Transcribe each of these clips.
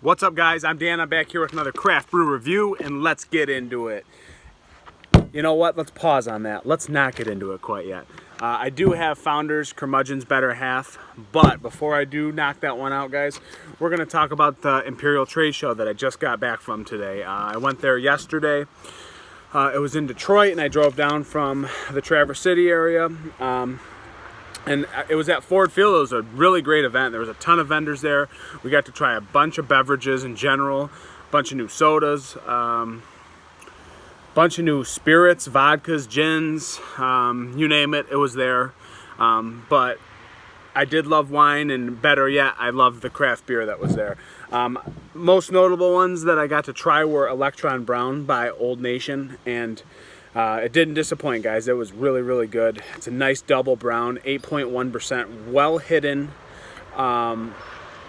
What's up, guys? I'm Dan. I'm back here with another craft brew review, and let's get into it. You know what? Let's pause on that. Let's not get into it quite yet. I do have Founders Curmudgeon's Better Half, but before I do knock that one out, guys, we're going to talk about the Imperial trade show that I just got back from today. I went there yesterday. It was in Detroit, and I drove down from the Traverse City area. And it was at Ford Field. It was a really great event. There was a ton of vendors there. We got to try a bunch of beverages in general, a bunch of new sodas, bunch of new spirits, vodkas, gins, you name it, it was there. But I did love wine, and better yet, I loved the craft beer that was there. Most notable ones that I got to try were Electron Brown by Old Nation, and it didn't disappoint, guys. It was really, really good. It's a nice double brown, 8.1%, well hidden.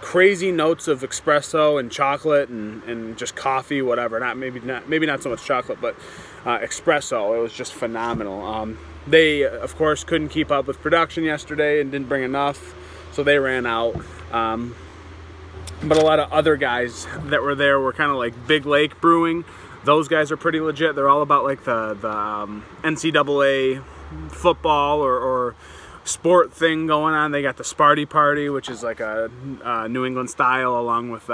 Crazy notes of espresso and chocolate and just coffee, whatever. Maybe not so much chocolate, but espresso. It was just phenomenal. They, of course, couldn't keep up with production yesterday and didn't bring enough, so they ran out. But a lot of other guys that were there were kind of like Big Lake Brewing. Those guys are pretty legit. They're all about like the NCAA football or sport thing going on. They got the Sparty Party, which is like a New England style, along with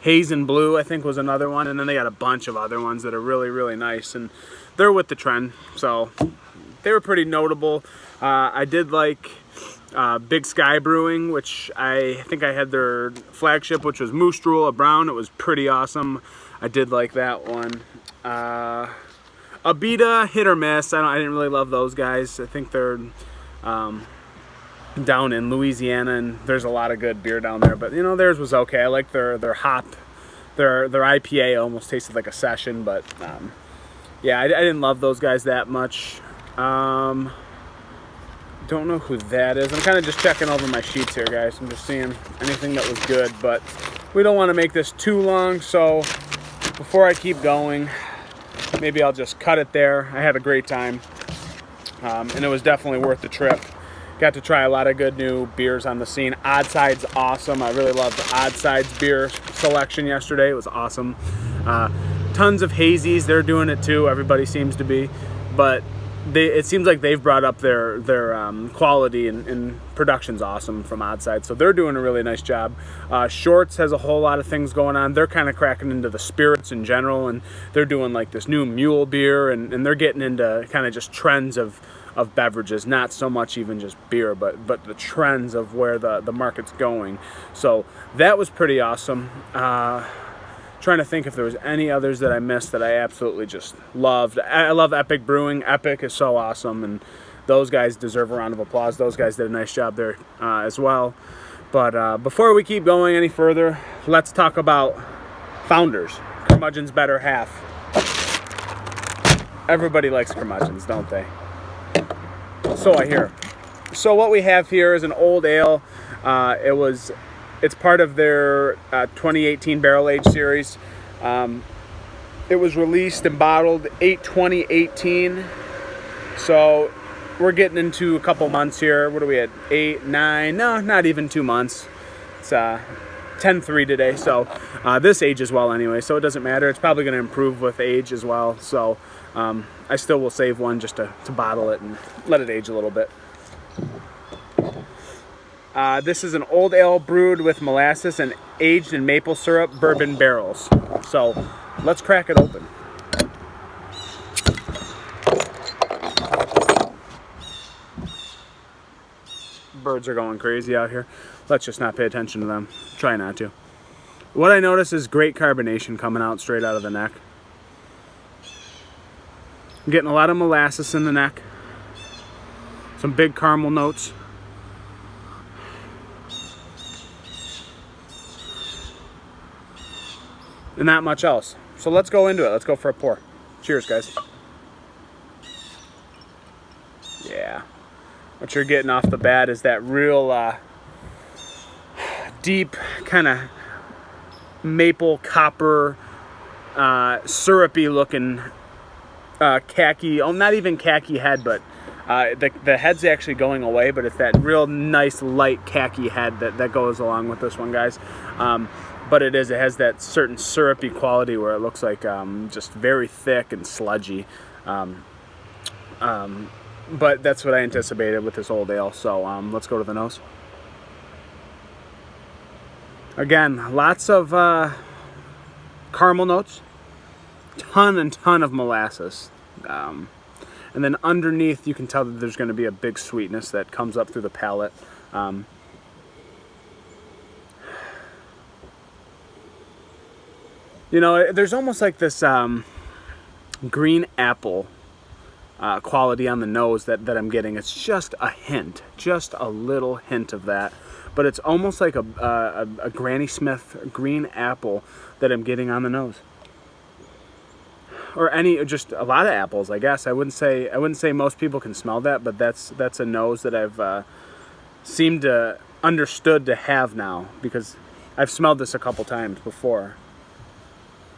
Haze and Blue, I think, was another one. And then they got a bunch of other ones that are really, really nice. And they're with the trend, so they were pretty notable. I did like Big Sky Brewing, which I think I had their flagship, which was Moose Drool, a brown. It was pretty awesome. I did like that one. Abita, hit or miss. I didn't really love those guys. I think they're down in Louisiana, and there's a lot of good beer down there. But you know, theirs was okay. I like their hop, their IPA almost tasted like a session. But yeah, I didn't love those guys that much. Don't know who that is. I'm kind of just checking over my sheets here, guys. I'm just seeing anything that was good, but we don't want to make this too long, so before I keep going, maybe I'll just cut it there. I had a great time, and it was definitely worth the trip. Got to try a lot of good new beers on the scene. Odd Side's awesome. I really loved the Odd Side's beer selection yesterday. It was awesome. Tons of hazies. They're doing it too. Everybody seems to be, but it seems like they've brought up their quality, and production's awesome from Odd Side, so they're doing a really nice job. Shorts has a whole lot of things going on. They're kind of cracking into the spirits in general, and they're doing like this new mule beer, and they're getting into kind of just trends of beverages, not so much even just beer, but the trends of where the market's going. So that was pretty awesome. Trying to think if there was any others that I missed that I absolutely just loved. I love Epic Brewing. Epic is so awesome, and those guys deserve a round of applause. Those guys did a nice job there as well. But before we keep going any further, let's talk about Founders, Curmudgeon's Better Half. Everybody likes Curmudgeons, don't they? So I hear. So what we have here is an old ale. It's part of their 2018 Barrel Age series. It was released and bottled 8/20/18. So we're getting into a couple months here. What are we at? 8, 9? No, not even 2 months. It's 10/3 today. So this ages well anyway, so it doesn't matter. It's probably going to improve with age as well. So I still will save one just to bottle it and let it age a little bit. This is an old ale brewed with molasses and aged in maple syrup bourbon barrels. So let's crack it open. Birds are going crazy out here. Let's just not pay attention to them. Try not to. What I notice is great carbonation coming out straight out of the neck. I'm getting a lot of molasses in the neck. Some big caramel notes. And not much else. So let's go into it. Let's go for a pour. Cheers, guys. Yeah. What you're getting off the bat is that real deep kind of maple copper syrupy looking khaki, not even khaki head, but The head's actually going away, but it's that real nice light khaki head that goes along with this one, guys. But it has that certain syrupy quality where it looks like just very thick and sludgy. But that's what I anticipated with this old ale. So let's go to the nose. Again, lots of caramel notes, ton of molasses. And then underneath, you can tell that there's going to be a big sweetness that comes up through the palate. You know, there's almost like this green apple quality on the nose that I'm getting. It's just a hint, just a little hint of that. But it's almost like a Granny Smith green apple that I'm getting on the nose. Or just a lot of apples, I guess. I wouldn't say most people can smell that, but that's a nose that I've seemed to understood to have now, because I've smelled this a couple times before.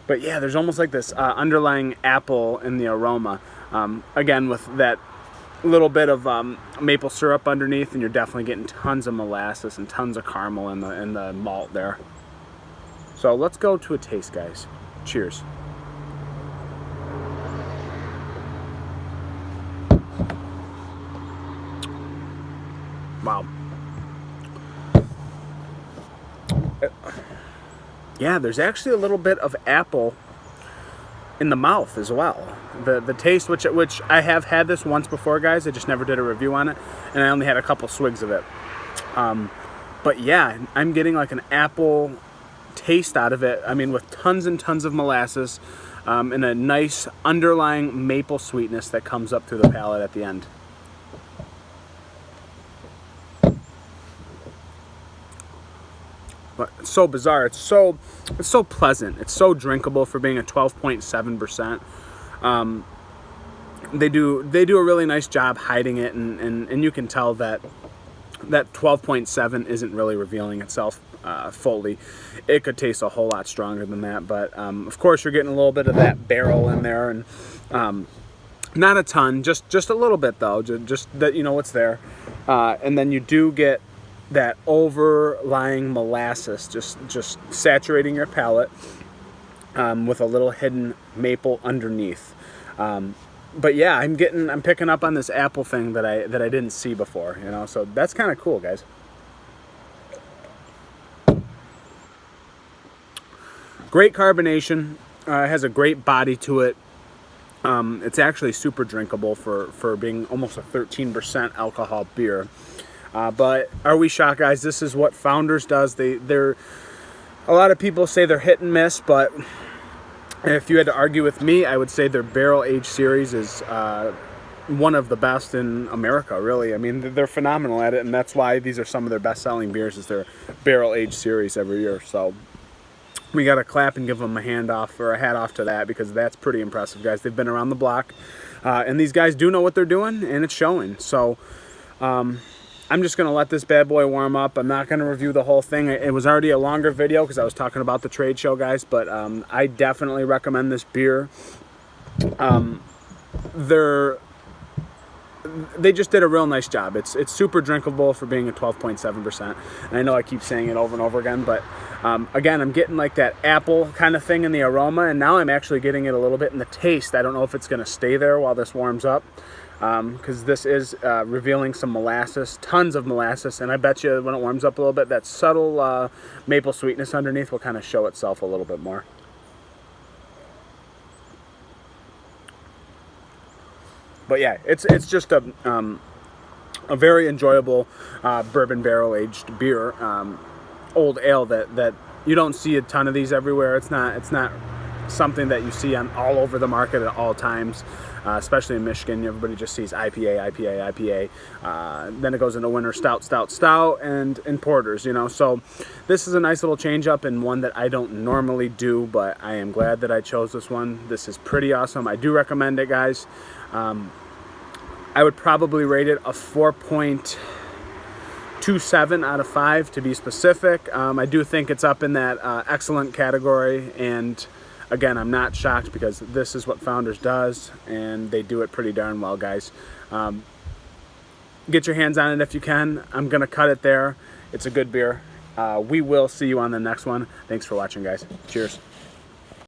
But yeah, there's almost like this underlying apple in the aroma. Again, with that little bit of maple syrup underneath, and you're definitely getting tons of molasses and tons of caramel in the malt there. So let's go to a taste, guys. Cheers. Wow. Yeah, there's actually a little bit of apple in the mouth as well. The taste, which I have had this once before, guys. I just never did a review on it, and I only had a couple swigs of it. But yeah, I'm getting like an apple taste out of it. I mean, with tons and tons of molasses, and a nice underlying maple sweetness that comes up through the palate at the end. But it's so bizarre. It's so pleasant. It's so drinkable for being a 12.7%. They do a really nice job hiding it, and you can tell that 12.7 isn't really revealing itself fully. It could taste a whole lot stronger than that, but of course you're getting a little bit of that barrel in there, and not a ton, just a little bit though, just that you know what's there, and then you do get that overlying molasses just saturating your palate, with a little hidden maple underneath. But yeah, I'm picking up on this apple thing that I didn't see before, you know, so that's kind of cool, guys. Great carbonation, has a great body to it. It's actually super drinkable for being almost a 13% alcohol beer. But are we shocked, guys? This is what Founders does. They're a lot of people say they're hit and miss, but if you had to argue with me, I would say their barrel aged series is one of the best in America, really. I mean, they're phenomenal at it, and that's why these are some of their best selling beers, is their barrel aged series every year. So we got to clap and give them a hand off, or a hat off to that, because that's pretty impressive, guys. They've been around the block, and these guys do know what they're doing, and it's showing. So I'm just going to let this bad boy warm up. I'm not going to review the whole thing. It was already a longer video because I was talking about the trade show, guys, but I definitely recommend this beer. They just did a real nice job. It's super drinkable for being a 12.7%. And I know I keep saying it over and over again, but again, I'm getting like that apple kind of thing in the aroma, and now I'm actually getting it a little bit in the taste. I don't know if it's going to stay there while this warms up, because this is revealing some molasses, tons of molasses, and I bet you when it warms up a little bit, that subtle maple sweetness underneath will kind of show itself a little bit more. But yeah, it's just a very enjoyable bourbon barrel aged beer, old ale that you don't see a ton of these everywhere. It's not something that you see on all over the market at all times, especially in Michigan. Everybody just sees IPA. Then it goes into winter stout, and porters, you know. So this is a nice little change up, and one that I don't normally do, but I am glad that I chose this one. This is pretty awesome. I do recommend it, guys. I would probably rate it a 4.27 out of 5 to be specific. I do think it's up in that excellent category, and again, I'm not shocked because this is what Founders does, and they do it pretty darn well, guys. Get your hands on it if you can. I'm going to cut it there. It's a good beer. We will see you on the next one. Thanks for watching, guys. Cheers.